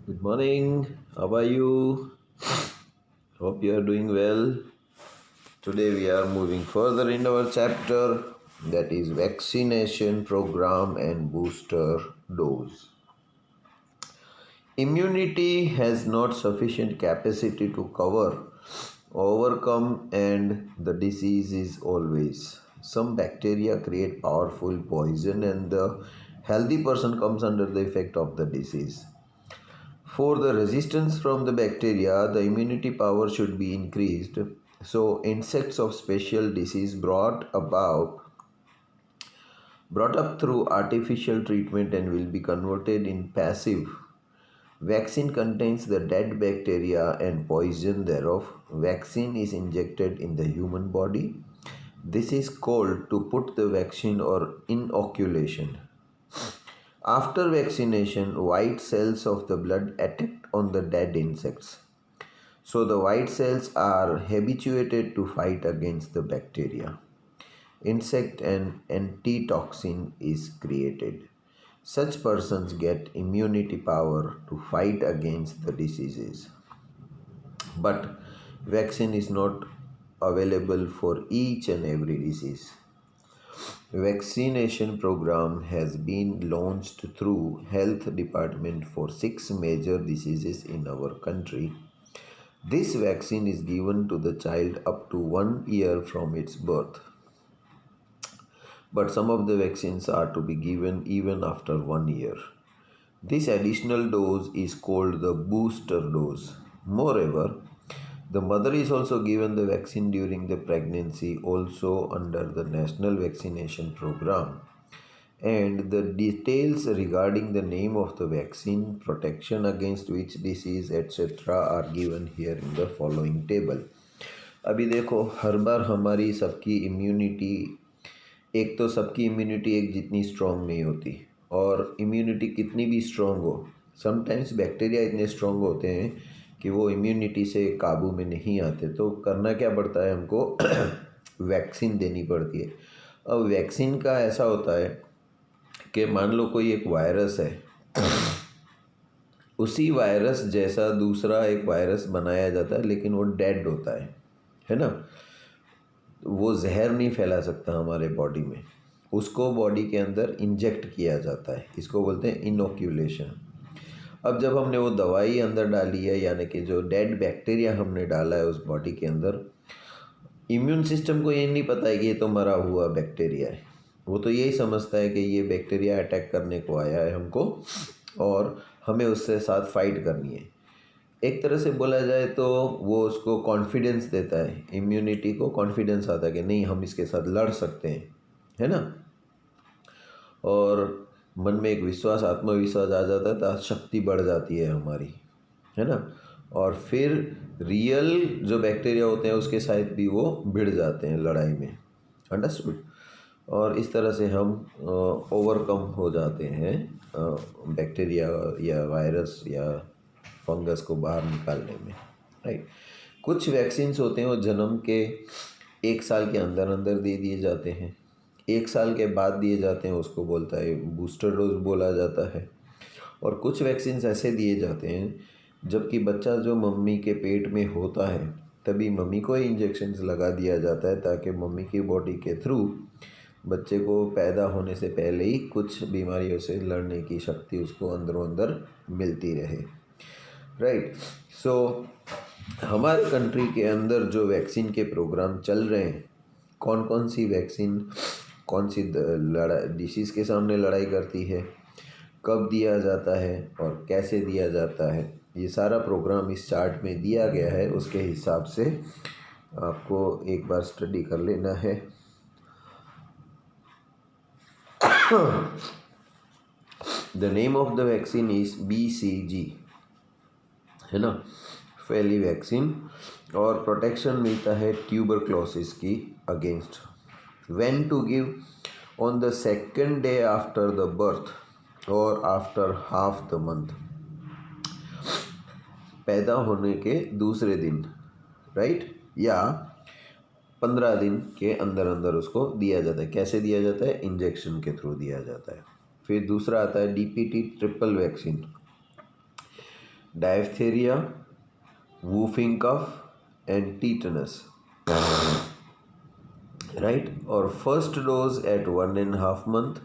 Good morning. How are you? Hope you are doing well. Today we are moving further in our chapter, that is vaccination program and booster dose. Immunity has not sufficient capacity to cover, overcome, and the disease is always. Some bacteria create powerful poison and the healthy person comes under the effect of the disease. For the resistance from the bacteria, the immunity power should be increased. So, insects of special disease brought up through artificial treatment and will be converted in passive. Vaccine contains the dead bacteria and poison thereof. Vaccine is injected in the human body. This is called to put the vaccine or inoculation. After vaccination, white cells of the blood attack on the dead insects. So the white cells are habituated to fight against the bacteria. Insect and antitoxin is created. Such persons get immunity power to fight against the diseases. But vaccine is not available for each and every disease. Vaccination program has been launched through health department for 6 major diseases in our country. This vaccine is given to the child up to 1 year from its birth. But some of the vaccines are to be given even after 1 year. This additional dose is called the booster dose. Moreover, the mother is also given the vaccine during the pregnancy, also under the National Vaccination Program. And the details regarding the name of the vaccine, protection against which disease, etc. are given here in the following table. अभी देखो, हर बार हमारी सबकी immunity एक तो सबकी immunity एक जितनी strong नहीं होती, और इम्यूनिटी कितनी भी स्ट्रॉन्ग हो, समटाइम्स बैक्टीरिया इतने स्ट्रॉन्ग होते हैं कि वो इम्यूनिटी से काबू में नहीं आते। तो करना क्या पड़ता है हमको वैक्सीन देनी पड़ती है। अब वैक्सीन का ऐसा होता है कि मान लो कोई एक वायरस है, उसी वायरस जैसा दूसरा एक वायरस बनाया जाता है, लेकिन वो डेड होता है ना। वो जहर नहीं फैला सकता हमारे बॉडी में, उसको बॉडी के अंदर इंजेक्ट किया जाता है, इसको बोलते हैं इनोक्यूलेशन। अब जब हमने वो दवाई अंदर डाली है, यानी कि जो डेड बैक्टीरिया हमने डाला है उस बॉडी के अंदर, इम्यून सिस्टम को ये नहीं पता है कि ये तो मरा हुआ बैक्टीरिया है। वो तो यही समझता है कि ये बैक्टीरिया अटैक करने को आया है हमको और हमें उससे साथ फाइट करनी है। एक तरह से बोला जाए तो वो उसको कॉन्फिडेंस देता है, इम्यूनिटी को कॉन्फिडेंस आता है कि नहीं, हम इसके साथ लड़ सकते हैं, है ना। और मन में एक विश्वास, आत्मविश्वास आ जाता है, तो शक्ति बढ़ जाती है हमारी, है ना। और फिर रियल जो बैक्टीरिया होते हैं उसके साथ भी वो भिड़ जाते हैं लड़ाई में। अंडरस्टूड। और इस तरह से हम ओवरकम हो जाते हैं बैक्टीरिया या वायरस या फंगस को बाहर निकालने में, राइट। कुछ वैक्सीन्स होते हैं वो जन्म के 1 साल के अंदर अंदर दे दिए जाते हैं, 1 साल के बाद दिए जाते हैं, उसको बोलता है बूस्टर डोज बोला जाता है। और कुछ वैक्सीन्स ऐसे दिए जाते हैं जबकि बच्चा जो मम्मी के पेट में होता है तभी मम्मी को ही इंजेक्शन्स लगा दिया जाता है, ताकि मम्मी की बॉडी के थ्रू बच्चे को पैदा होने से पहले ही कुछ बीमारियों से लड़ने की शक्ति उसको अंदरों अंदर मिलती रहे, राइट। सो हमारे कंट्री के अंदर जो वैक्सीन के प्रोग्राम चल रहे हैं, कौन कौन सी वैक्सीन कौन सी डिसीज़ के सामने लड़ाई करती है, कब दिया जाता है और कैसे दिया जाता है, ये सारा प्रोग्राम इस चार्ट में दिया गया है। उसके हिसाब से आपको एक बार स्टडी कर लेना है। The name of the vaccine is BCG, है ना, फैली वैक्सीन। और प्रोटेक्शन मिलता है ट्यूबरक्लोसिस की against. When to give, on the second day after the birth और आफ्टर हाफ द मंथ, पैदा होने के दूसरे दिन, राइट, या 15 दिन के अंदर अंदर उसको दिया जाता है। कैसे दिया जाता है? इंजेक्शन के थ्रू दिया जाता है। फिर दूसरा आता है DPT triple vaccine. Diphtheria, whooping cough and tetanus, right. और first dose at 1.5 month,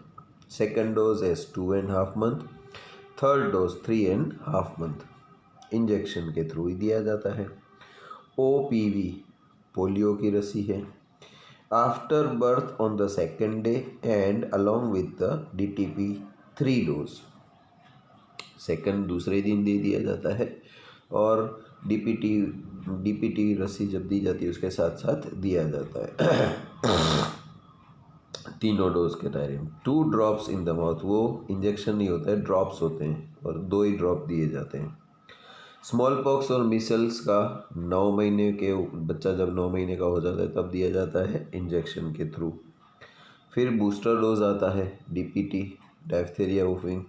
second dose as 2.5 month, third dose 3.5 month। Injection के थ्रू ही दिया जाता है। OPV पोलियो की रस्सी है। After birth on the second day and along with the DTP 3 dose, second दूसरे दिन दे दिया जाता है और DPT रस्सी जब दी जाती है उसके साथ साथ दिया जाता है तीनों डोज के दायरे में। 2 ड्रॉप्स इन द माउथ, वो इंजेक्शन नहीं होता है, ड्रॉप्स होते हैं और 2 ही ड्रॉप दिए जाते हैं। स्मॉल पॉक्स और मिसल्स का 9 महीने के बच्चा जब 9 महीने का हो जाता है तब दिया जाता है इंजेक्शन के थ्रू। फिर बूस्टर डोज आता है DPT, diphtheria whooping,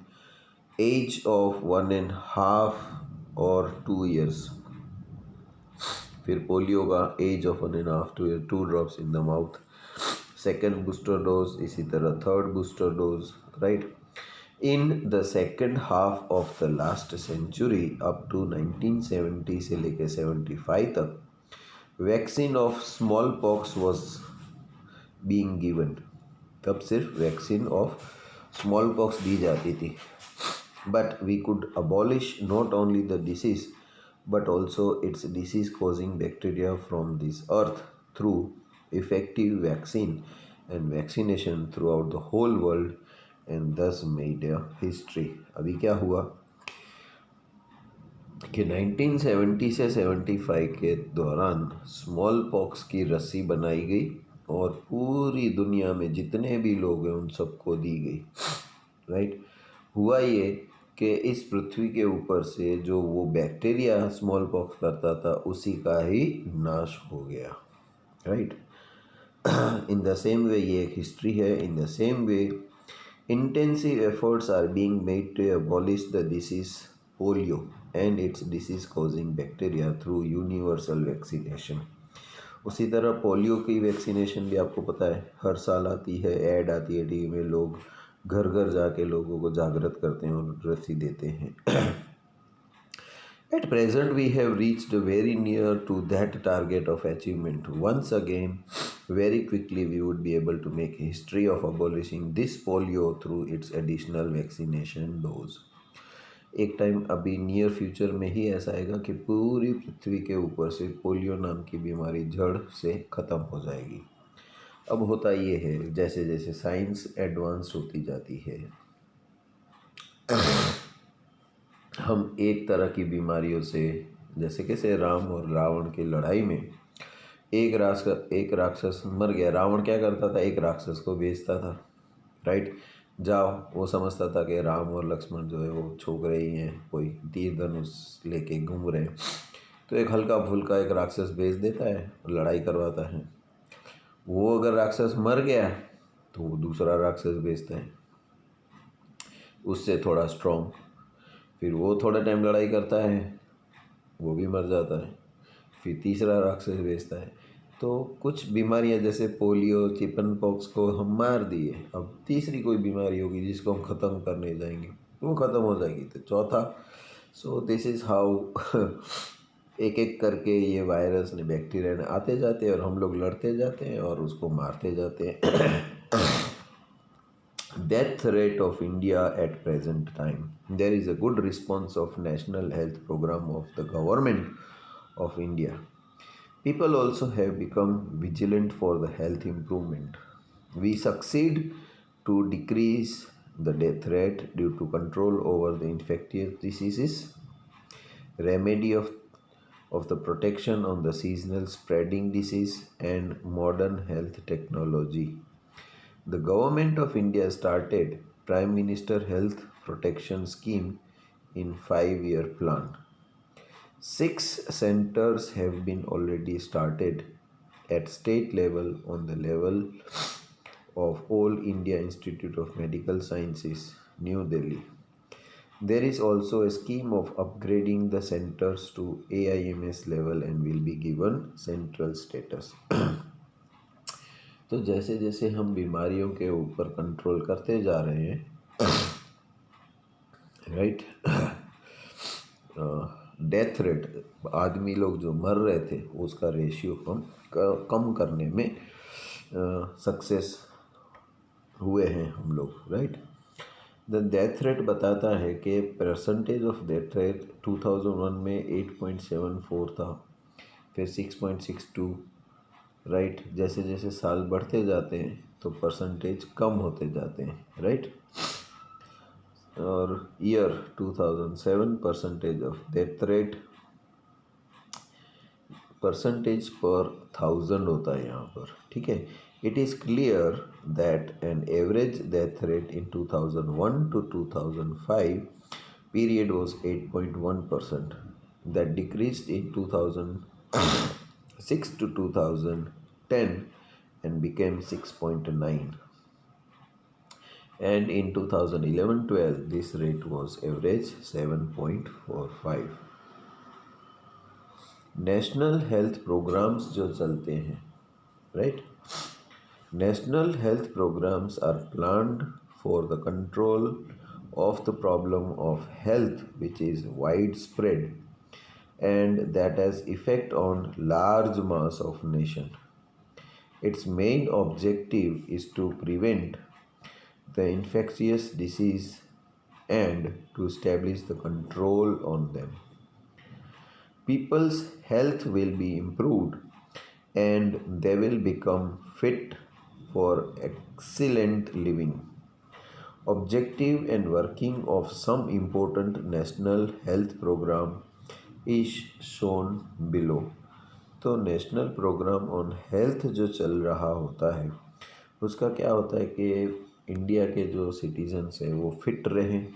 age of 1.5 और 2 years। फिर पोलियो का age of 1.5 2 years, 2 drops in the mouth. Second booster dose, इसी तरह third booster dose, right. In the second half of the last century up to 1970 से लेके 75 तक vaccine of small pox was being given. तब सिर्फ vaccine of small pox दी जाती थी। But we could abolish not only the disease but also its disease causing bacteria from this earth through effective vaccine and vaccination throughout the whole world and thus made a history। अभी क्या हुआ कि 1970 से 75 के दौरान small pox की रस्सी बनाई गई और पूरी दुनिया में जितने भी लोग हैं उन सबको दी गई, राइट। हुआ ये कि इस पृथ्वी के ऊपर से जो वो बैक्टीरिया स्मॉल पॉक्स करता था उसी का ही नाश हो गया, right. In the same way ये एक हिस्ट्री है। In the same way intensive efforts are being made to abolish the disease polio and its disease causing bacteria through universal vaccination. उसी तरह पोलियो की वैक्सीनेशन भी आपको पता है हर साल आती है, ऐड आती है टीवी में, लोग घर घर जाके लोगों को जागृत करते हैं और रस्सी देते हैं। At present we have reached very near to that target of achievement. Once again, very quickly we would be able to make history of abolishing this polio through its additional vaccination dose। एक time अभी near future में ही ऐसा आएगा कि पूरी पृथ्वी के ऊपर से पोलियो नाम की बीमारी जड़ से ख़त्म हो जाएगी। अब होता ये है जैसे जैसे साइंस एडवांस होती जाती है हम एक तरह की बीमारियों से, जैसे कैसे राम और रावण की लड़ाई में एक राक्षस मर गया। रावण क्या करता था, एक राक्षस को बेचता था, राइट। जाओ, वो समझता था कि राम और लक्ष्मण जो है वो छोकरे ही हैं, कोई तीर धनुष लेके घूम रहे हैं, तो एक हल्का फुल्का एक राक्षस बेच देता है, लड़ाई करवाता है। वो अगर राक्षस मर गया तो वो दूसरा राक्षस बेचता है उससे थोड़ा स्ट्रॉन्ग, फिर वो थोड़ा टाइम लड़ाई करता है, वो भी मर जाता है, फिर तीसरा राक्षस बेचता है। तो कुछ बीमारियां जैसे पोलियो, चिकन पॉक्स को हम मार दिए, अब तीसरी कोई बीमारी होगी जिसको हम ख़त्म करने जाएंगे, वो ख़त्म हो जाएगी तो चौथा। सो दिस इज़ हाउ एक एक करके ये वायरस ने, बैक्टीरिया ने आते जाते हैं और हम लोग लड़ते जाते हैं और उसको मारते जाते हैं। Death rate of India at present time. There is a good response of National Health Program of the Government of India. People also have become vigilant for the health improvement. We succeed to decrease the death rate due to control over the infectious diseases, remedy of the protection on the seasonal spreading disease and modern health technology. The Government of India started Prime Minister Health Protection Scheme in 5-year plan. 6 centers have been already started at state level on the level of All India Institute of Medical Sciences, New Delhi. There is also a scheme of upgrading the centers to AIMS level and will be given central status. तो जैसे जैसे हम बीमारियों के ऊपर control करते जा रहे हैं, राइट, डेथ रेट, आदमी लोग जो मर रहे थे उसका रेशियो कम करने में सक्सेस हुए हैं हम लोग, राइट। द डेथ रेट बताता है कि परसेंटेज ऑफ डेथ रेट 2001 में 8.74 था, फिर 6.62, राइट। जैसे जैसे साल बढ़ते जाते हैं तो परसेंटेज कम होते जाते हैं, राइट। और year 2007 percentage of death rate percentage पर 1000 होता है यहाँ पर, ठीक है। It is clear that an average death rate in 2001 to 2005 period was 8.1%, that decreased in 2006 to 2010 and became 6.9, and in 2011-12 this rate was average 7.45. National health programs जो चलते हैं, right, national health programs are planned for the control of the problem of health which is widespread and that has effect on large mass of nation. Its main objective is to prevent the infectious disease and to establish the control on them. People's health will be improved and they will become fit for excellent living. Objective and working of some important national health program is shown below. तो national programme on health जो चल रहा होता है उसका क्या होता है कि इंडिया के जो सिटीजन्स हैं वो फिट रहें,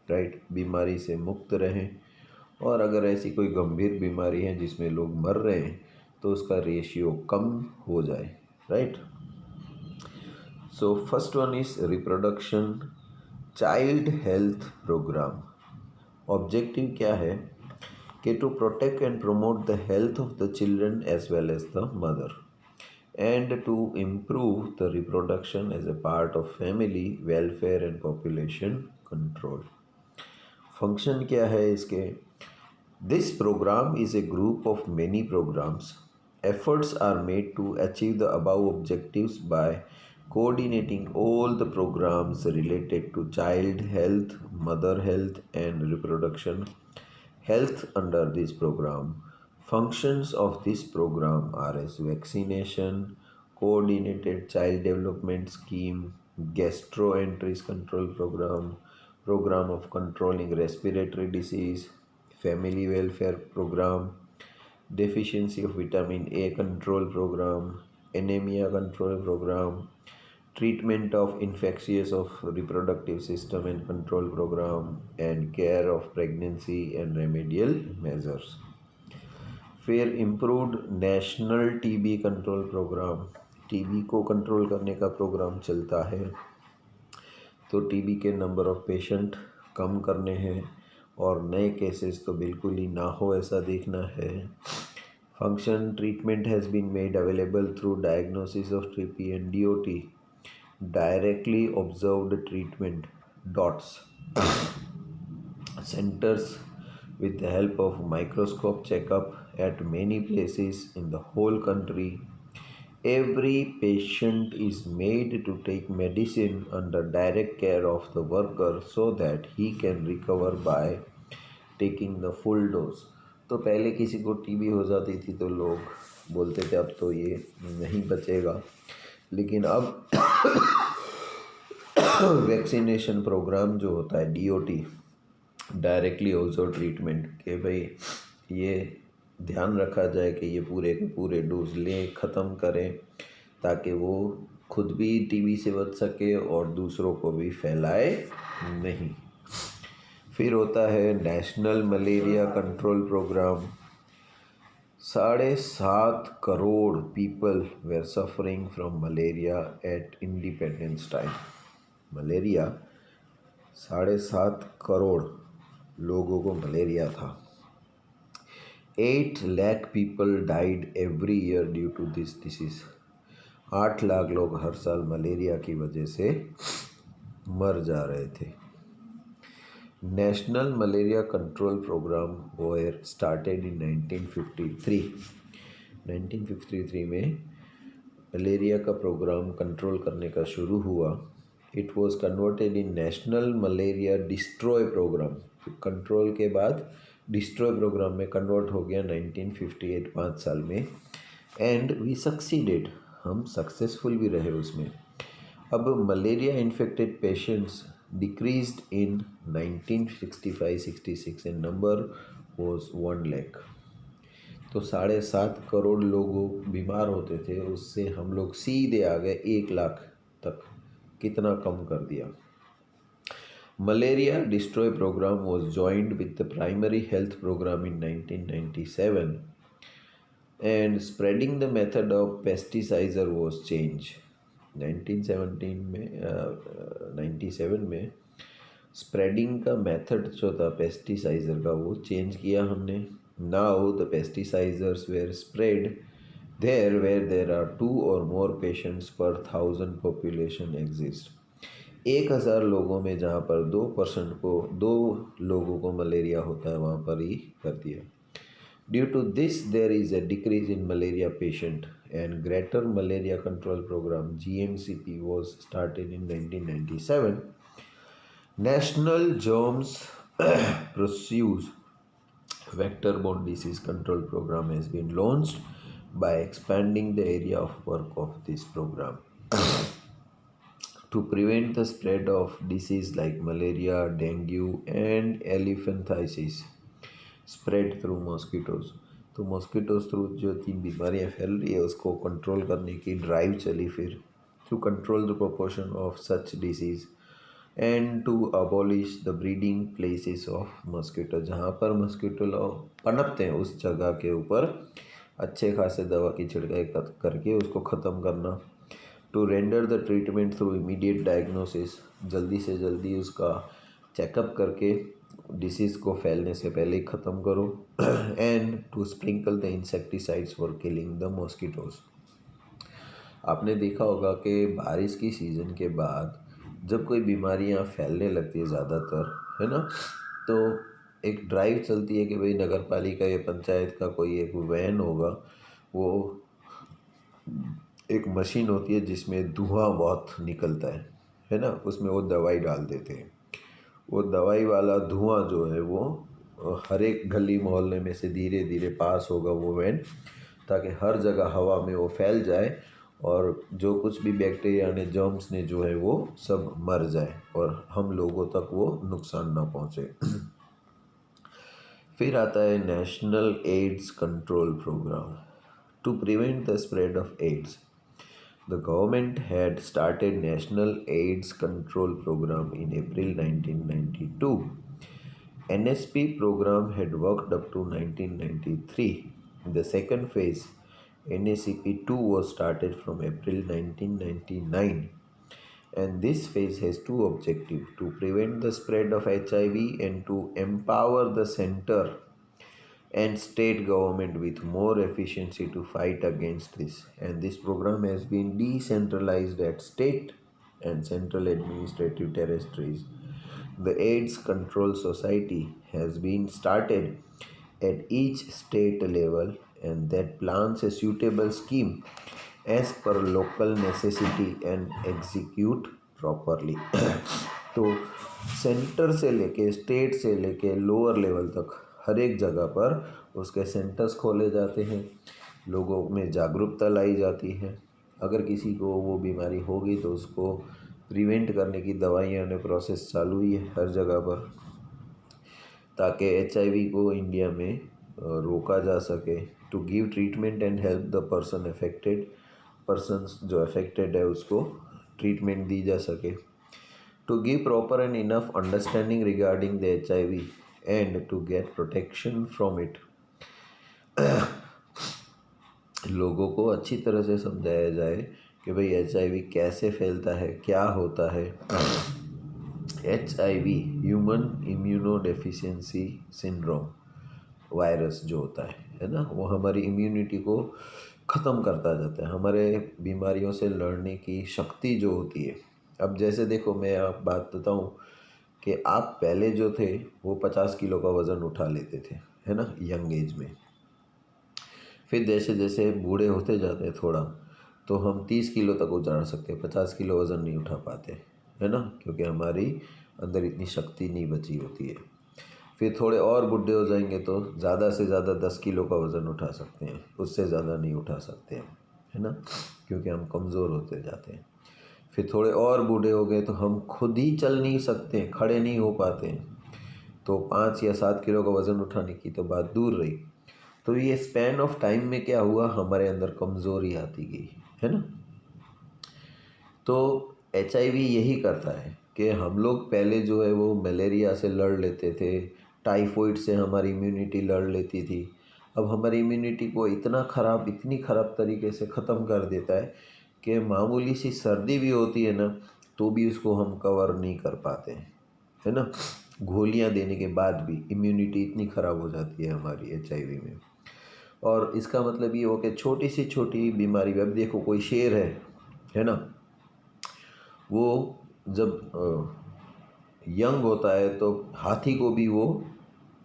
राइट, बीमारी से मुक्त रहें, और अगर ऐसी कोई गंभीर बीमारी है जिसमें लोग मर रहे हैं तो उसका रेशियो कम हो जाए, right. So first one is reproduction child health program. Objective क्या है कि to protect and promote the health of the children as well as the mother and to improve the reproduction as a part of family welfare and population control. Function क्या है इसके? This program is a group of many programs. Efforts are made to achieve the above objectives by coordinating all the programs related to child health, mother health, and reproduction health under this program. Functions of this program are as vaccination, coordinated child development scheme, gastroenterous control program, program of controlling respiratory disease, family welfare program, deficiency of vitamin A control program, anemia control program, treatment of infectious of reproductive system and control program, and care of pregnancy and remedial measures. फिर improved national TB control program, TB को control करने का programme चलता है, तो TB के number of patient कम करने हैं और नए केसेस तो बिल्कुल ही ना हो ऐसा देखना है। Function treatment has been made available through diagnosis of TB and DOT, directly observed treatment DOTS centers with the help of microscope checkup at many places in the whole country. Every patient is made to take medicine under direct care of the worker so that he can recover by taking the full dose. तो पहले किसी को TB हो जाती थी तो लोग बोलते थे अब तो ये नहीं बचेगा, लेकिन अब वैक्सीनेशन प्रोग्राम जो होता है DOT, डायरेक्टली ऑब्जर्व ट्रीटमेंट, के भाई ये ध्यान रखा जाए कि ये पूरे के पूरे डोज लें, ख़त्म करें, ताकि वो खुद भी टीबी से बच सके और दूसरों को भी फैलाए नहीं। फिर होता है national malaria control program. 7.5 crore people were suffering from malaria at independence time. Malaria 7.5 crore लोगों को मलेरिया था। 8 lakh people died every year due to this disease. 8 lakh लोग हर साल मलेरिया की वजह से मर जा रहे थे। National malaria control program were started in 1953। 1953 में मलेरिया का प्रोग्राम कंट्रोल करने का शुरू हुआ। It was converted in national malaria destroy program. Control के बाद डिस्ट्रॉय प्रोग्राम में कन्वर्ट हो गया 1958, 5 साल में। एंड वी सक्सीडेड, हम सक्सेसफुल भी रहे उसमें। अब malaria infected patients decreased in 1965-66 and number was 1 lakh. तो 7.5 करोड़ लोग बीमार होते थे, उससे हम लोग सीधे आ गए 1 लाख तक। कितना कम कर दिया। Malaria destroy program was joined with the primary health program in 1997 and spreading the method of pesticiser was change. 97 में स्प्रेडिंग का मेथड जो था पेस्टिसाइजर का वो चेंज किया हमने। Now the pesticisers were spread there where there are 2 और मोर patients पर 1000 पॉपुलेशन एग्जिस्ट। 1000 लोगों में जहाँ पर 2 लोगों को मलेरिया होता है वहाँ पर ही कर दिया। Due to this, there is a decrease in malaria patient and Greater Malaria Control Program (GMCP) was started in 1997. National Germs Pursues Vector-borne disease control program has been launched by expanding the area of work of this program. To prevent the spread of disease like malaria, dengue and elephantiasis spread through mosquitoes. तो mosquitoes through जो 3 बीमारियाँ फैल रही है उसको control करने की drive चली फिर, to control the proportion of such disease and to abolish the breeding places of mosquito. जहाँ पर मॉस्किटो लोग पनपते हैं उस जगह के ऊपर अच्छे खासे दवा की छिड़काई करके उसको ख़त्म करना। To render the treatment through immediate diagnosis, जल्दी से जल्दी उसका चेकअप करके डिसीज़ को फैलने से पहले ही ख़त्म करो। And to sprinkle the insecticides for killing the mosquitoes. आपने देखा होगा कि बारिश की सीज़न के बाद जब कोई बीमारियां फैलने लगती है ज़्यादातर, है ना, तो एक ड्राइव चलती है कि भाई नगर पालिका या पंचायत का कोई एक वैन होगा, वो एक मशीन होती है जिसमें धुआं बहुत निकलता है ना, उसमें वो दवाई डाल देते हैं। वो दवाई वाला धुआं जो है वो हर एक गली मोहल्ले में से धीरे धीरे पास होगा वो वैन, ताकि हर जगह हवा में वो फैल जाए और जो कुछ भी बैक्टीरिया ने जर्म्स ने जो है वो सब मर जाए और हम लोगों तक वो नुकसान ना पहुँचे। फिर आता है national AIDS control program. To prevent the spread of AIDS, the government had started National AIDS Control Program in April 1992. NSP program had worked up to 1993. The second phase, NACP2, was started from April 1999. And this phase has 2 objectives: to prevent the spread of HIV and to empower the center and state government with more efficiency to fight against this. And this program has been decentralized at state and central administrative territories. The AIDS Control Society has been started at each state level and that plans a suitable scheme as per local necessity and execute properly. तो centre से लेके state से लेके lower level तक हर एक जगह पर उसके सेंटर्स खोले जाते हैं, लोगों में जागरूकता लाई जाती है। अगर किसी को वो बीमारी होगी तो उसको प्रिवेंट करने की दवाइयाँ ने प्रोसेस चालू ही है हर जगह पर, ताकि HIV को इंडिया में रोका जा सके। To give treatment and help the persons जो अफेक्टेड है उसको ट्रीटमेंट दी जा सके। To give proper and enough understanding regarding the HIV and to get protection from it. लोगों को अच्छी तरह से समझाया जाए कि भाई HIV कैसे फैलता है, क्या होता है। HIV human immuno deficiency syndrome virus जो होता है ना, वो हमारी इम्यूनिटी को ख़त्म करता जाता है, हमारे बीमारियों से लड़ने की शक्ति जो होती है। अब जैसे देखो मैं आप बात बताऊँ कि आप पहले जो थे वो 50 किलो का वज़न उठा लेते थे, है ना, यंग एज में। फिर जैसे जैसे बूढ़े होते जाते हैं थोड़ा, तो हम 30 किलो तक उतार सकते हैं, 50 किलो वज़न नहीं उठा पाते, है ना, क्योंकि हमारी अंदर इतनी शक्ति नहीं बची होती है। फिर थोड़े और बूढ़े हो जाएंगे तो ज़्यादा से ज़्यादा 10 किलो का वज़न उठा सकते हैं, उससे ज़्यादा नहीं उठा सकते हम, है ना, क्योंकि हम कमज़ोर होते जाते हैं। फिर थोड़े और बूढ़े हो गए तो हम खुद ही चल नहीं सकते, खड़े नहीं हो पाते हैं, तो 5 या 7 किलो का वज़न उठाने की तो बात दूर रही। तो ये स्पैन ऑफ टाइम में क्या हुआ, हमारे अंदर कमज़ोरी आती गई, है ना। तो HIV यही करता है कि हम लोग पहले जो है वो मलेरिया से लड़ लेते थे, टाइफॉइड से हमारी इम्यूनिटी लड़ लेती थी। अब हमारी इम्यूनिटी को इतनी ख़राब तरीके से ख़त्म कर देता है कि मामूली सी सर्दी भी होती है ना, तो भी उसको हम कवर नहीं कर पाते हैं, है ना। गोलियां देने के बाद भी इम्यूनिटी इतनी ख़राब हो जाती है हमारी HIV में। और इसका मतलब ये हो कि छोटी सी छोटी बीमारी, अब देखो कोई शेर है ना, वो जब यंग होता है तो हाथी को भी वो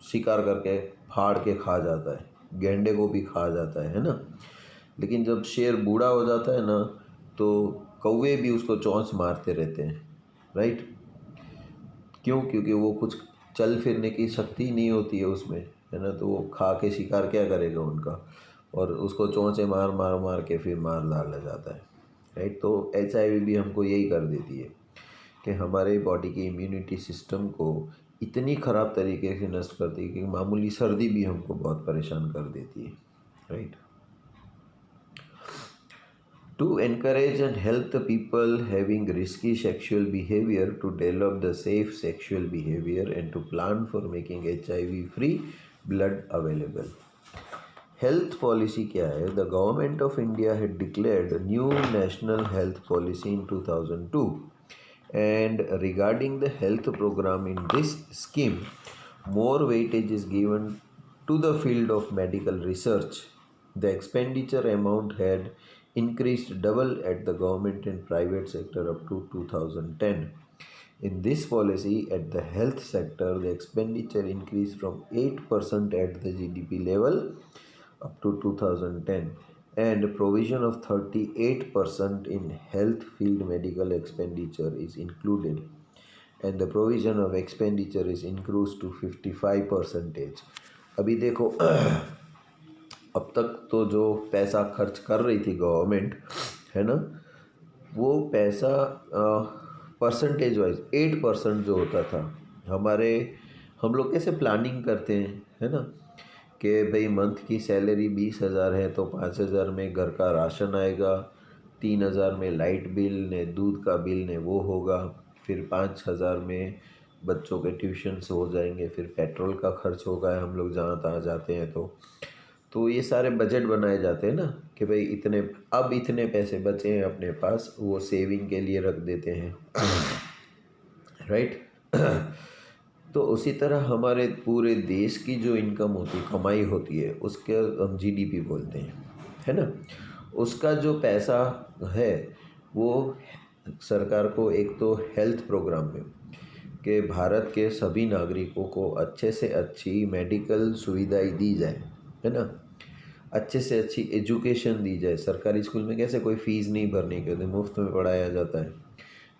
शिकार करके फाड़ के खा जाता है, गैंडे को भी खा जाता है ना। लेकिन जब शेर बूढ़ा हो जाता है ना, तो कौवे भी उसको चोंच मारते रहते हैं, राइट। क्यों? क्योंकि वो कुछ चल फिरने की शक्ति नहीं होती है उसमें, है ना, तो वो खा के शिकार क्या करेगा उनका, और उसको चोंचे मार मार मार के फिर मार डाला जाता है, राइट। तो HIV भी हमको यही कर देती है कि हमारे बॉडी की इम्यूनिटी सिस्टम को इतनी ख़राब तरीके से नष्ट करती है कि मामूली सर्दी भी हमको बहुत परेशान कर देती है, right. To encourage and help the people having risky sexual behavior to develop the safe sexual behavior and to plan for making HIV free blood available. Health policy क्या है? The government of India had declared a new national health policy in 2002, and regarding the health program in this scheme, more weightage is given to the field of medical research. The expenditure amount had increased double at the government and private sector up to 2010. In this policy, at the health sector, the expenditure increased from 8% at the GDP level up to 2010, and provision of 38% in health field medical expenditure is included, and the provision of expenditure is increased to 55%. अभी देखो अब तक तो जो पैसा खर्च कर रही थी गवर्नमेंट, है ना, वो पैसा परसेंटेज वाइज 8% जो होता था, हम लोग कैसे प्लानिंग करते हैं, है ना, कि भाई मंथ की सैलरी 20,000 है तो 5,000 में घर का राशन आएगा, 3,000 में लाइट बिल ने दूध का बिल ने वो होगा, फिर 5,000 में बच्चों के ट्यूशन्स हो जाएंगे, फिर पेट्रोल का खर्च होगा, हम लोग जहाँ तहाँ जाते हैं तो ये सारे बजट बनाए जाते हैं ना कि भाई इतने पैसे बचे हैं अपने पास, वो सेविंग के लिए रख देते हैं, राइट। तो उसी तरह हमारे पूरे देश की जो इनकम होती, कमाई होती है, उसके हम GDP बोलते हैं, है ना, उसका जो पैसा है वो सरकार को एक तो हेल्थ प्रोग्राम में कि भारत के सभी नागरिकों को अच्छे से अच्छी मेडिकल सुविधाएं दी जाए, है ना, अच्छे से अच्छी एजुकेशन दी जाए। सरकारी स्कूल में कैसे कोई फ़ीस नहीं भरने के होते, मुफ्त में पढ़ाया जाता है।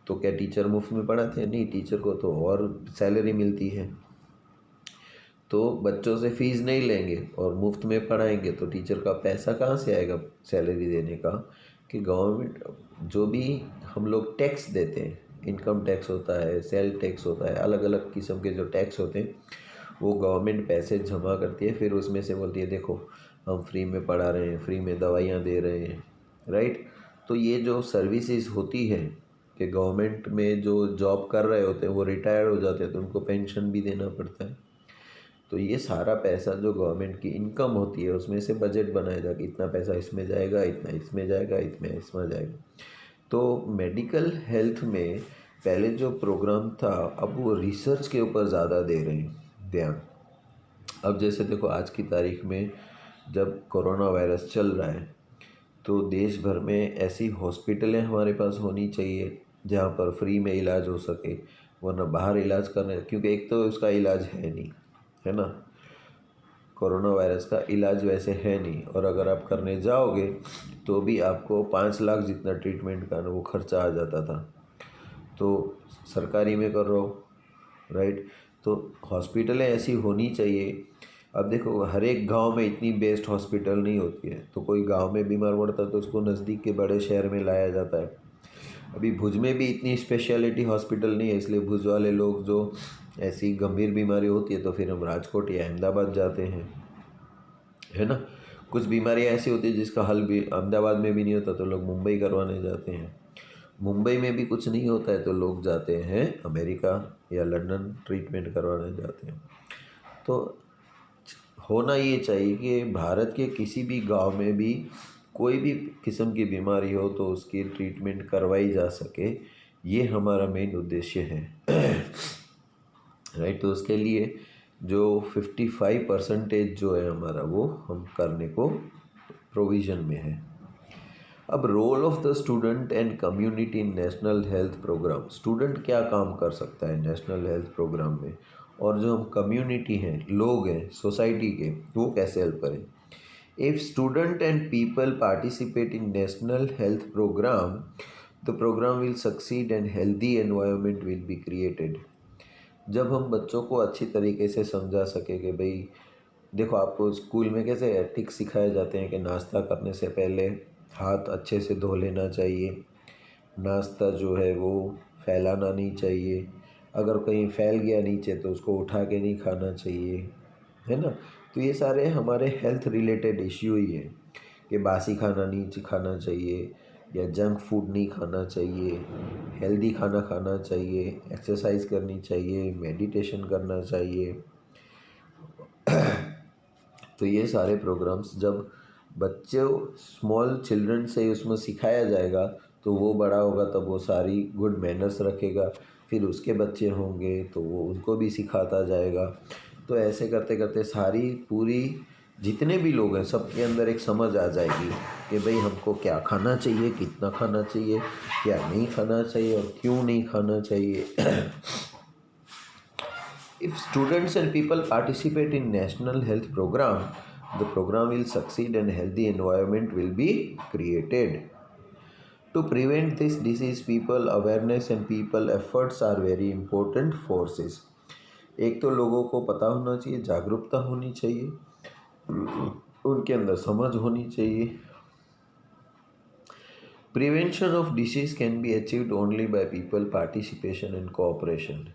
तो क्या टीचर मुफ्त में पढ़ाते हैं? नहीं, टीचर को तो और सैलरी मिलती है। तो बच्चों से फ़ीस नहीं लेंगे और मुफ्त में पढ़ाएंगे तो टीचर का पैसा कहाँ से आएगा सैलरी देने का? कि गवर्नमेंट जो भी हम लोग टैक्स देते हैं, इनकम टैक्स होता है, सेल टैक्स होता है, अलग अलग किस्म के जो टैक्स होते हैं, वो गवर्नमेंट पैसे जमा करती है, फिर उसमें से बोलती है देखो हम फ्री में पढ़ा रहे हैं, फ्री में दवाइयाँ दे रहे हैं, राइट। तो ये जो सर्विसेज होती है कि गवर्नमेंट में जो जॉब कर रहे होते हैं वो रिटायर हो जाते हैं तो उनको पेंशन भी देना पड़ता है। तो ये सारा पैसा जो गवर्नमेंट की इनकम होती है उसमें से बजट बनाया जाएगा, इतना पैसा इसमें जाएगा, इतना इसमें जाएगा, इतना इसमें जाएगा। तो मेडिकल हेल्थ में पहले जो प्रोग्राम था, अब वो रिसर्च के ऊपर ज़्यादा दे रहे हैं ध्यान। अब जैसे देखो आज की तारीख में जब कोरोना वायरस चल रहा है तो देश भर में ऐसी हॉस्पिटलें हमारे पास होनी चाहिए जहाँ पर फ्री में इलाज हो सके, वरना बाहर इलाज करने, क्योंकि एक तो उसका इलाज है नहीं, है ना, कोरोना वायरस का इलाज वैसे है नहीं, और अगर आप करने जाओगे तो भी आपको 5 लाख जितना ट्रीटमेंट का ना वो खर्चा आ जाता था। तो सरकारी में कर रहा हो, राइट। तो हॉस्पिटलें ऐसी होनी चाहिए। अब देखो हर एक गांव में इतनी बेस्ट हॉस्पिटल नहीं होती है, तो कोई गांव में बीमार पड़ता है तो उसको नज़दीक के बड़े शहर में लाया जाता है। अभी भुज में भी इतनी स्पेशलिटी हॉस्पिटल नहीं है, इसलिए भुज वाले लोग जो ऐसी गंभीर बीमारी होती है तो फिर हम राजकोट या अहमदाबाद जाते हैं, है ना। कुछ बीमारियां ऐसी होती है जिसका हल भी अहमदाबाद में भी नहीं होता तो लोग मुंबई करवाने जाते हैं। मुंबई में भी कुछ नहीं होता है तो लोग जाते हैं अमेरिका या लंदन ट्रीटमेंट करवाने जाते हैं। तो होना ये चाहिए कि भारत के किसी भी गांव में भी कोई भी किस्म की बीमारी हो तो उसकी ट्रीटमेंट करवाई जा सके, ये हमारा मेन उद्देश्य है। राइट। तो उसके लिए जो 55% जो है हमारा वो हम करने को प्रोविज़न में है। अब role of the student and community in national health program, student क्या काम कर सकता है नेशनल हेल्थ प्रोग्राम में, और जो हम कम्युनिटी हैं, लोग हैं सोसाइटी के, वो कैसे हेल्प करें। If student and people participate in national health program, the program will succeed and healthy environment will be created. जब हम बच्चों को अच्छी तरीके से समझा सके कि भाई देखो, आपको स्कूल में कैसे एथिक्स सिखाए जाते हैं कि नाश्ता करने से पहले हाथ अच्छे से धो लेना चाहिए, नाश्ता जो है वो फैलाना नहीं चाहिए, अगर कहीं फैल गया नीचे तो उसको उठा के नहीं खाना चाहिए, है ना। तो ये सारे हमारे हेल्थ रिलेटेड इश्यू ही है कि बासी खाना नहीं खाना चाहिए, या जंक फूड नहीं खाना चाहिए, हेल्दी खाना खाना चाहिए, एक्सरसाइज करनी चाहिए, मेडिटेशन करना चाहिए। तो ये सारे प्रोग्राम्स जब बच्चों स्मॉल चिल्ड्रन से उसमें सिखाया जाएगा तो वो बड़ा होगा तब वो सारी गुड मैनर्स रखेगा, फिर उसके बच्चे होंगे तो वो उनको भी सिखाता जाएगा। तो ऐसे करते करते सारी पूरी जितने भी लोग हैं सबके अंदर एक समझ आ जाएगी कि भाई हमको क्या खाना चाहिए, कितना खाना चाहिए, क्या नहीं खाना चाहिए और क्यों नहीं खाना चाहिए। If students and people participate in national health program, the program will succeed and healthy environment will be created. To prevent this disease, people awareness and people efforts are very important forces. एक तो लोगों को पता होना चाहिए, जागरूकता होनी चाहिए, उनके अंदर समझ होनी चाहिए। Prevention of disease can be achieved only by people participation and cooperation.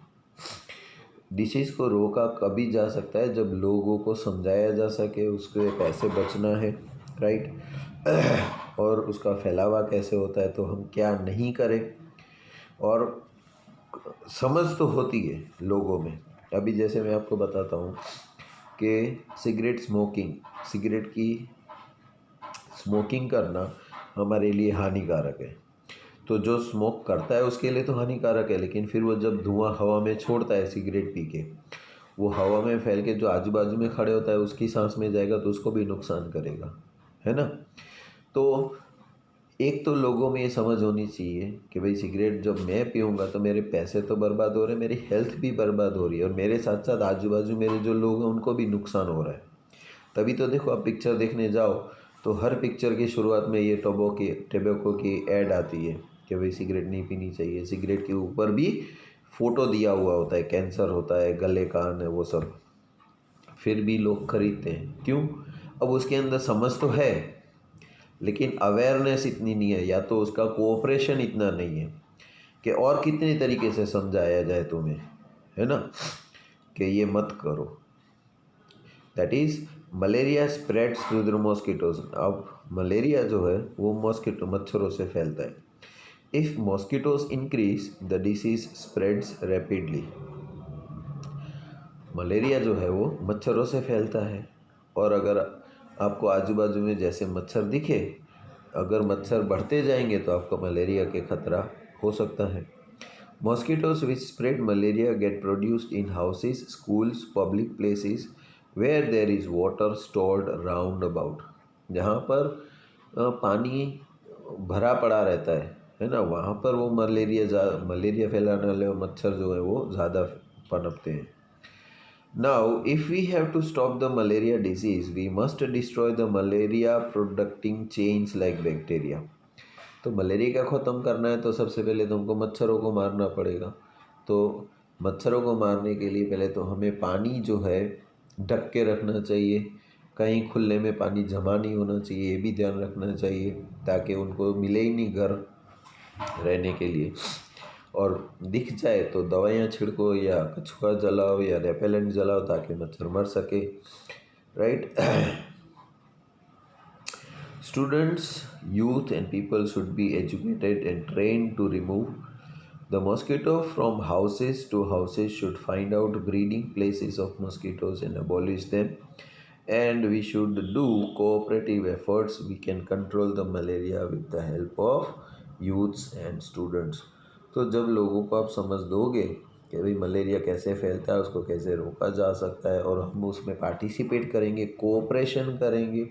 Disease को रोका कभी जा सकता है जब लोगों को समझाया जा सके उसको कैसे बचना है, राइट, और उसका फैलावा कैसे होता है, तो हम क्या नहीं करें। और समझ तो होती है लोगों में। अभी जैसे मैं आपको बताता हूँ कि सिगरेट की स्मोकिंग करना हमारे लिए हानिकारक है। तो जो स्मोक करता है उसके लिए तो हानिकारक है, लेकिन फिर वो जब धुआं हवा में छोड़ता है सिगरेट पी के, वो हवा में फैल के जो आजू बाजू में खड़े होता है उसकी सांस में जाएगा तो उसको भी नुकसान करेगा, है ना। तो एक तो लोगों में ये समझ होनी चाहिए कि भाई सिगरेट जब मैं पीऊँगा तो मेरे पैसे तो बर्बाद हो रहे हैं, मेरी हेल्थ भी बर्बाद हो रही है, और मेरे साथ साथ आजू बाजू मेरे जो लोग हैं उनको भी नुकसान हो रहा है। तभी तो देखो आप पिक्चर देखने जाओ तो हर पिक्चर की शुरुआत में ये टोबैको की ऐड आती है कि भाई सिगरेट नहीं पीनी चाहिए। सिगरेट के ऊपर भी फ़ोटो दिया हुआ होता है, कैंसर होता है, गले कान है, वो सब, फिर भी लोग खरीदते हैं। क्यों? अब उसके अंदर समझ तो है लेकिन अवेयरनेस इतनी नहीं है, या तो उसका कोऑपरेशन इतना नहीं है कि और कितने तरीके से समझाया जाए तुम्हें, है ना, कि ये मत करो। That is malaria spreads through the mosquitoes. अब मलेरिया जो है वो मच्छरों से फैलता है। If mosquitoes increase the disease spreads rapidly. Malaria जो है वो मच्छरों से फैलता है, और अगर आपको आजू बाजू में जैसे मच्छर दिखे, अगर मच्छर बढ़ते जाएंगे तो आपको मलेरिया के खतरा हो सकता है। Mosquitoes which spread malaria get produced in houses, schools, public places where there is water stored round about. जहाँ पर पानी भरा पड़ा रहता है, है ना, वहाँ पर वो मलेरिया फैलाने वाले मच्छर जो है वो ज़्यादा पनपते हैं। Now, if we have to stop the malaria disease, we must destroy the malaria producing chains like bacteria. तो मलेरिया का ख़त्म करना है तो सबसे पहले तो हमको मच्छरों को मारना पड़ेगा। तो मच्छरों को मारने के लिए पहले तो हमें पानी जो है ढक के रखना चाहिए, कहीं खुले में पानी जमा नहीं होना चाहिए, ये भी ध्यान रखना चाहिए ताकि उनको मिले ही नहीं घर रहने के लिए। और दिख जाए तो दवाइयाँ छिड़को या कछुआ जलाओ या रेपेलेंट जलाओ ताकि मच्छर मर सके, right. Students, youth and people should be educated and trained to remove the mosquito from houses to houses, should find out breeding places of mosquitoes and abolish them. And we should do cooperative efforts. We can control the malaria with the help of youths and students. तो जब लोगों को आप समझ दोगे कि भाई malaria कैसे फैलता है, उसको कैसे रोका जा सकता है, और हम उसमें पार्टिसिपेट करेंगे, कोऑपरेशन करेंगे,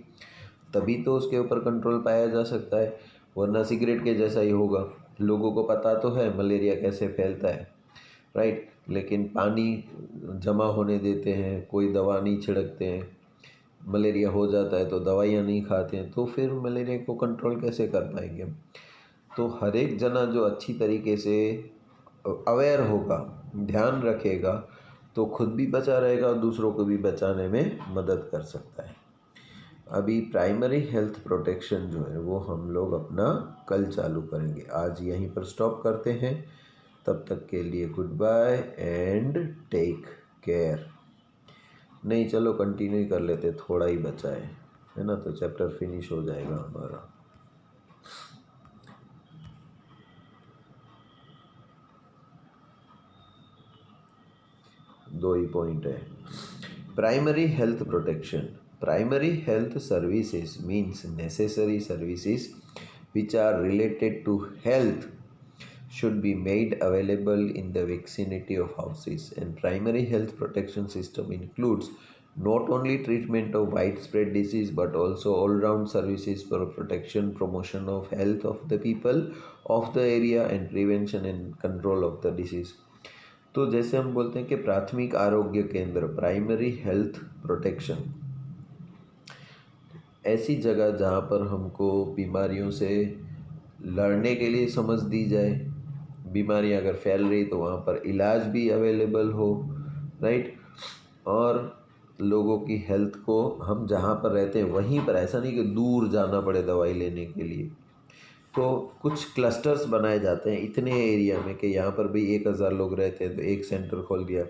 तभी तो उसके ऊपर कंट्रोल पाया जा सकता है। वरना सिगरेट के जैसा ही होगा। लोगों को पता तो है मलेरिया कैसे फैलता है, राइट, लेकिन पानी जमा होने देते हैं, कोई दवा नहीं छिड़कते हैं, मलेरिया हो जाता है तो दवाइयाँ नहीं खाते हैं, तो फिर मलेरिया को कंट्रोल कैसे कर पाएंगे हम। तो हर एक जना जो अच्छी तरीके से अवेयर होगा, ध्यान रखेगा, तो खुद भी बचा रहेगा और दूसरों को भी बचाने में मदद कर सकता है। अभी प्राइमरी हेल्थ प्रोटेक्शन जो है वो हम लोग अपना कल चालू करेंगे। आज यहीं पर स्टॉप करते हैं। तब तक के लिए good bye and take care. नहीं, चलो कंटिन्यू कर लेते, थोड़ा ही बचा है ना, तो चैप्टर फिनिश हो जाएगा हमारा। दो ही पॉइंट है। Primary health protection. Primary health services means necessary services which are related to health should be made available in the vicinity of houses. And primary health protection system includes not only treatment of widespread disease but also all-round services for protection, promotion of health of the people of the area and prevention and control of the disease. तो जैसे हम बोलते हैं कि प्राथमिक आरोग्य केंद्र, primary health protection, ऐसी जगह जहाँ पर हमको बीमारियों से लड़ने के लिए समझ दी जाए, बीमारियाँ अगर फैल रही तो वहाँ पर इलाज भी अवेलेबल हो, राइट, और लोगों की हेल्थ को हम जहाँ पर रहते हैं वहीं पर, ऐसा नहीं कि दूर जाना पड़े दवाई लेने के लिए। तो कुछ क्लस्टर्स बनाए जाते हैं इतने एरिया में कि यहाँ पर भी 1000 लोग रहते हैं तो एक सेंटर खोल दिया,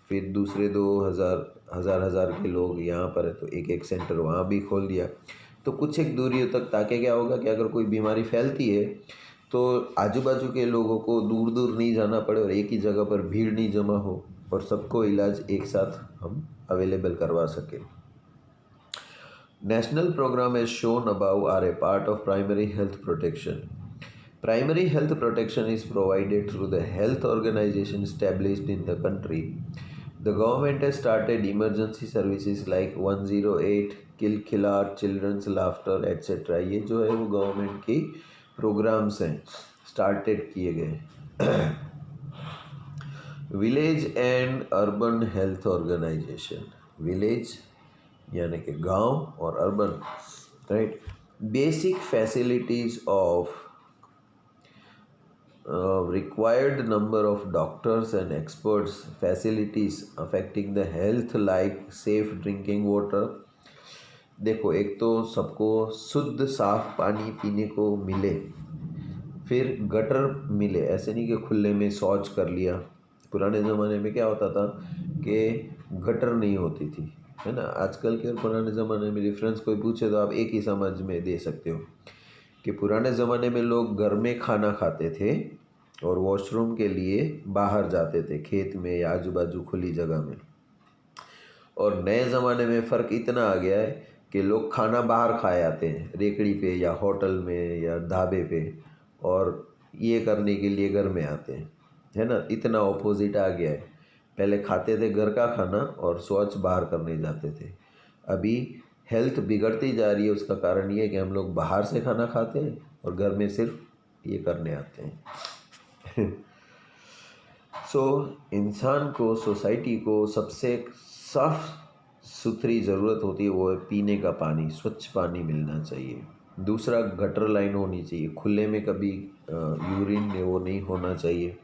फिर दूसरे 2000 के लोग यहाँ पर है तो एक सेंटर वहाँ भी खोल दिया। तो कुछ एक दूरियों तक, ताकि क्या होगा कि अगर कोई बीमारी फैलती है तो आजू बाजू के लोगों को दूर दूर नहीं जाना पड़े और एक ही जगह पर भीड़ नहीं जमा हो और सबको इलाज एक साथ हम अवेलेबल करवा सकें। National program as shown above are a part of primary health protection. Primary health protection is provided through the health organization established in the country. The government has started emergency services like 108, Kilkhilar, Children's Laughter, etc. ये जो है वो government की programmes हैं, started किए गए। Village and urban health organization, village यानी कि गांव और urban, right, basic facilities of required number of doctors and experts, facilities affecting the health like safe drinking water. देखो, एक तो सबको शुद्ध साफ पानी पीने को मिले, फिर गटर मिले, ऐसे नहीं कि खुले में शौच कर लिया। पुराने ज़माने में क्या होता था कि गटर नहीं होती थी, है ना। आजकल के और पुराने ज़माने में डिफरेंस कोई पूछे तो आप एक ही समझ में दे सकते हो कि पुराने ज़माने में लोग घर में खाना खाते थे और वॉशरूम के लिए बाहर जाते थे, खेत में या आजू बाजू खुली जगह में। और नए ज़माने में फ़र्क इतना आ गया है कि लोग खाना बाहर खाए आते हैं, रेकड़ी पे या होटल में या ढाबे पे, और ये करने के लिए घर में आते हैं, है ना। इतना ऑपोजिट आ गया है। पहले खाते थे घर का खाना और शौच बाहर करने जाते थे। अभी हेल्थ बिगड़ती जा रही है, उसका कारण ये है कि हम लोग बाहर से खाना खाते हैं और घर में सिर्फ ये करने आते हैं। सो इंसान को, सोसाइटी को सबसे साफ सुथरी ज़रूरत होती है, वो है पीने का पानी, स्वच्छ पानी मिलना चाहिए। दूसरा, गटर लाइन होनी चाहिए, खुले में कभी यूरिन वो नहीं होना चाहिए।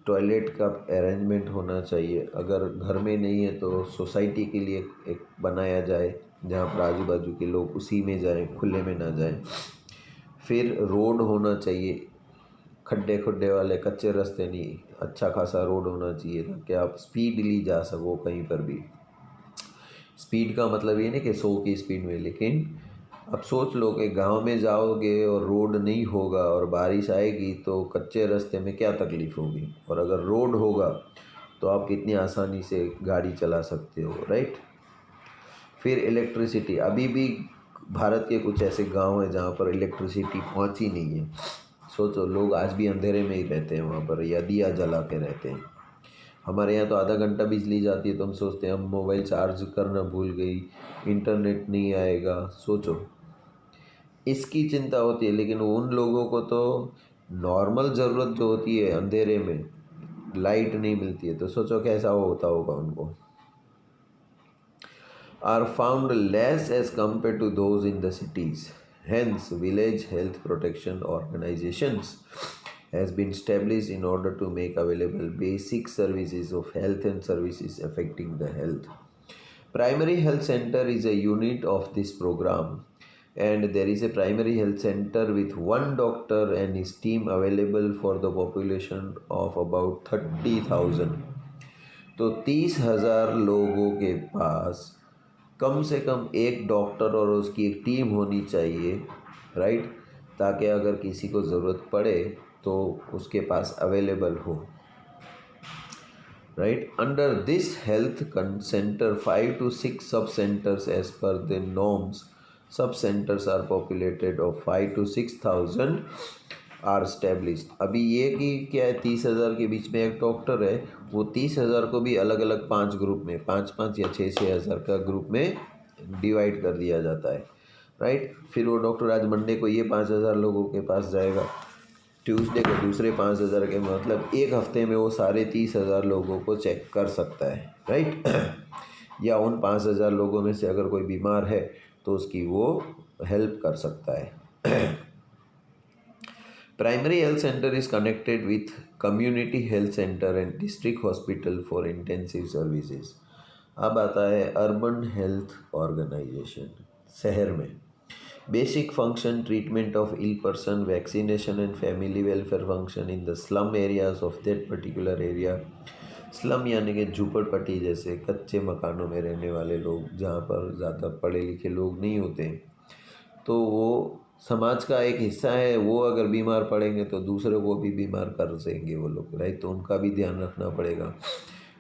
टॉयलेट का अरेंजमेंट होना चाहिए, अगर घर में नहीं है तो सोसाइटी के लिए एक बनाया जाए जहाँ पर आजू बाजू के लोग उसी में जाएं, खुले में ना जाएं। फिर रोड होना चाहिए, खड्डे खुड्डे वाले कच्चे रास्ते नहीं, अच्छा खासा रोड होना चाहिए ताकि आप स्पीडली जा सको कहीं पर भी। स्पीड का मतलब ये नहीं कि 100 की स्पीड में, लेकिन अब सोच लो कि गांव में जाओगे और रोड नहीं होगा और बारिश आएगी तो कच्चे रास्ते में क्या तकलीफ़ होगी, और अगर रोड होगा तो आप कितनी आसानी से गाड़ी चला सकते हो, राइट। फिर इलेक्ट्रिसिटी, अभी भी भारत के कुछ ऐसे गांव हैं जहां पर इलेक्ट्रिसिटी पहुंची नहीं है। सोचो, लोग आज भी अंधेरे में ही रहते हैं वहाँ पर, या दिया जला के रहते हैं। हमारे यहाँ तो आधा घंटा बिजली जाती है तो हम सोचते हैं हम मोबाइल चार्ज करना भूल गई, इंटरनेट नहीं आएगा। सोचो, इसकी चिंता होती है, लेकिन उन लोगों को तो नॉर्मल ज़रूरत जो होती है, अंधेरे में लाइट नहीं मिलती है, तो सोचो कैसा होता होगा उनको। Are found less as compare to those in the cities, hence village health protection organizations has been established in order to make available basic services of health and services affecting the health. Primary health center is a unit of this program, and there is a primary health center with one doctor and his team available for the population of about 30,000. तो 30,000 लोगों के पास कम से कम एक doctor और उसकी एक team होनी चाहिए, राइट, ताकि अगर किसी को ज़रूरत पड़े तो उसके पास अवेलेबल हो, right. Under this health centre 5 to 6 sub centres as per the norms, sub centres are populated of 5 to 6,000 are established. अभी ये कि क्या है, 30,000 के बीच में एक डॉक्टर है, वो 30,000 को भी अलग अलग 5 ग्रुप में, 5-5 या 6-6 हज़ार का ग्रुप में डिवाइड कर दिया जाता है, राइट। फिर वो डॉक्टर आज मंडे को ये 5,000 लोगों के पास जाएगा, ट्यूसडे को दूसरे 5,000 के, मतलब एक हफ्ते में वो सारे 30,000 लोगों को चेक कर सकता है, राइट। या उन 5,000 लोगों में से अगर कोई बीमार है तो उसकी वो हेल्प कर सकता है। Primary health centre is connected with community health centre and district hospital for intensive services. अब आता है अर्बन हेल्थ ऑर्गेनाइजेशन, शहर में basic function treatment of ill person, vaccination and family welfare function in the slum areas of that particular area. Slum यानी कि झूपड़पट्टी जैसे कच्चे मकानों में रहने वाले लोग, जहाँ पर ज़्यादा पढ़े लिखे लोग नहीं होते, तो वो समाज का एक हिस्सा है। वो अगर बीमार पड़ेंगे तो दूसरे को भी बीमार कर देंगे वो लोग, राइट, तो उनका भी ध्यान रखना पड़ेगा।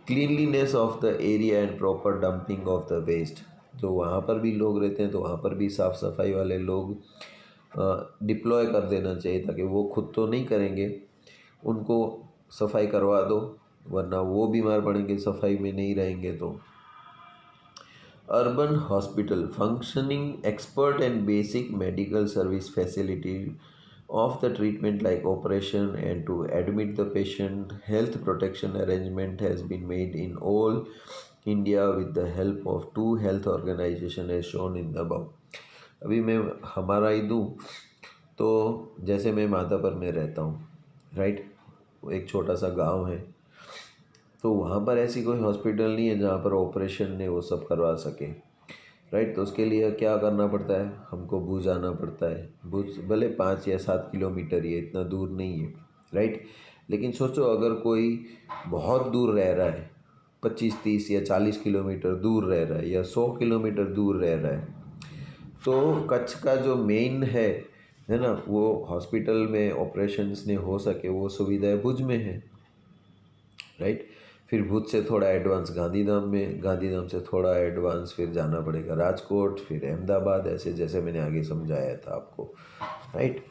Cleanliness of the area and proper dumping of the waste, जो वहाँ पर भी लोग रहते हैं तो वहाँ पर भी साफ़ सफाई वाले लोग डिप्लॉय कर देना चाहिए, ताकि वो खुद तो नहीं करेंगे, उनको सफाई करवा दो, वरना वो बीमार पड़ेंगे सफाई में नहीं रहेंगे तो। Urban hospital functioning expert and basic medical service facility of the treatment like operation and to admit the patient. Health protection arrangement has been made in all India with the help of 2 health organization as shown in the above. अभी मैं हमारा ही दूँ तो जैसे मैं माधापुर में रहता हूँ, राइट, एक छोटा सा गांव है, तो वहाँ पर ऐसी कोई हॉस्पिटल नहीं है जहाँ पर ऑपरेशन ने वो सब करवा सके, राइट। तो उसके लिए क्या करना पड़ता है, हमको भुज आना पड़ता है। भुज भले 5 या 7 किलोमीटर ही है, इतना दूर नहीं है, राइट। लेकिन सोचो अगर कोई बहुत दूर रह रहा है, 25-30 या 40 किलोमीटर दूर रह रहा है, या 100 किलोमीटर दूर रह रहा है, तो कच्छ का जो मेन है ना, वो हॉस्पिटल में ऑपरेशंस ने हो सके वो सुविधाएं भुज में है, राइट। फिर भुज से थोड़ा एडवांस गांधीधाम में, गांधीधाम से थोड़ा एडवांस फिर जाना पड़ेगा राजकोट, फिर अहमदाबाद, ऐसे जैसे मैंने आगे समझाया था आपको, right.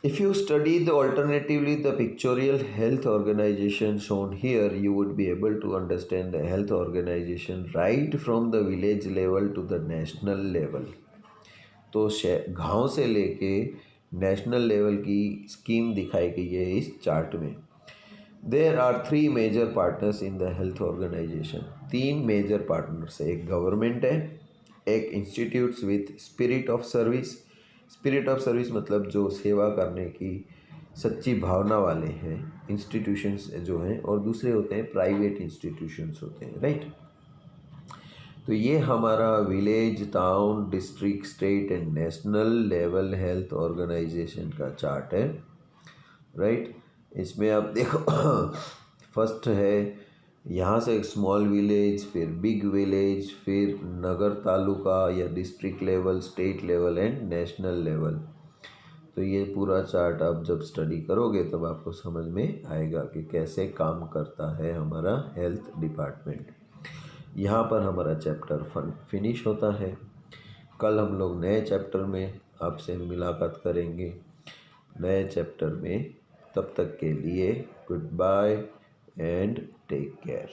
If you study the alternatively the pictorial health organization shown here, you would be able to understand the health organization right from the village level to the national level. तो गांव से लेके नेशनल लेवल की scheme दिखाई गई है इस chart में। There are 3 major partners in the health organization. 3 major partners है, एक गवर्नमेंट है, एक institutes with spirit of service. Spirit of service मतलब जो सेवा करने की सच्ची भावना वाले हैं इंस्टीट्यूशंस जो हैं, और दूसरे होते हैं प्राइवेट इंस्टीट्यूशंस होते हैं, राइट। तो ये हमारा village, town, district, state and national level health organization का चार्ट है, राइट। इसमें आप देखो फर्स्ट है यहाँ से स्मॉल विलेज, फिर बिग विलेज, फिर नगर तालुका या district level, state level and national level. तो ये पूरा चार्ट आप जब स्टडी करोगे तब आपको समझ में आएगा कि कैसे काम करता है हमारा हेल्थ डिपार्टमेंट। यहाँ पर हमारा चैप्टर फिनिश होता है। कल हम लोग नए चैप्टर में आपसे मुलाकात करेंगे, नए चैप्टर में। तब तक के लिए good bye and take care.